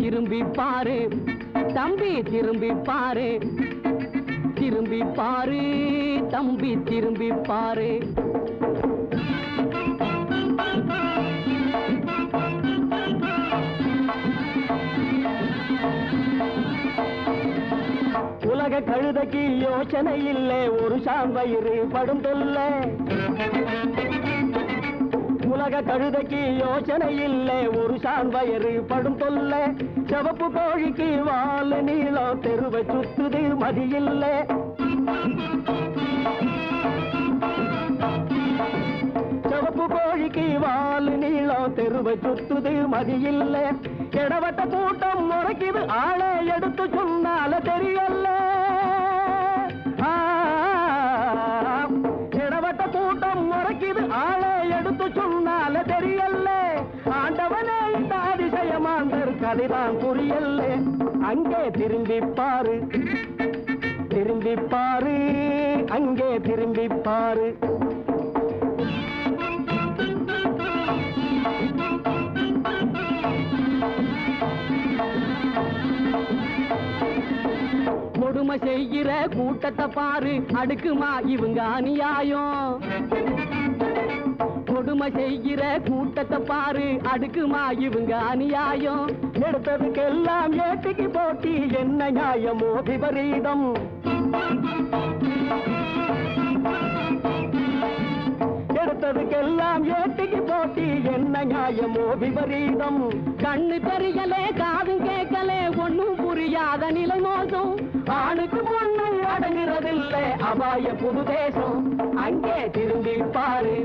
திரும்பி பாரு தம்பி திரும்பி பாரு திரும்பி பாரு தம்பி திரும்பி பாரு உலக கழுதைக்கு யோசனை இல்லை ஒரு சாம்பயிறு படும் தொல்ல உலக கழுதைக்கு யோசனை இல்லை ஒரு சாம்பயிறு படும் தொல்ல சிவப்பு கோழிக்கு வால் நீளம் தெருவை சுத்துது மதியில்லை சிவப்பு கோழிக்கு வால் நீளம் தெருவை சுத்துது மதியில்லை இடவட்ட கூட்டம் முறைக்குது ஆளை எடுத்து சொன்னால தெரியல இடவட்ட கூட்டம் முறைக்குது ஆளை எடுத்து சொன்னால தெரியல ஆண்டவனே இந்த அதிசயமாந்தர் கதைதான் புரியல அங்கே திரும்பி பாரு திரும்பி பாரு அங்கே திரும்பி பாரு கொடுமை செய்கிற கூட்டத்தை பாரு அடுக்குமா இவங்க அநியாயம் கொடுமை செய்கிற கூட்டத்தை பாரு அடுக்குமா இவங்க அநியாயம் எடுத்ததுக்கெல்லாம் ஏட்டிக்கு போட்டி என்ன நியாயமோ விபரீதம் எடுத்ததுக்கெல்லாம் ஏட்டிக்கு போட்டி என்ன நியாயமோ விபரீதம் கண்ணு தெரியலே காது கேட்கலே ஒன்னும் புரியாத நிலை மோசம் ஆணுக்கு பொண்ணு அடங்குறதில்லை அபாய புது தேசம் அங்கே திரும்பி பாரு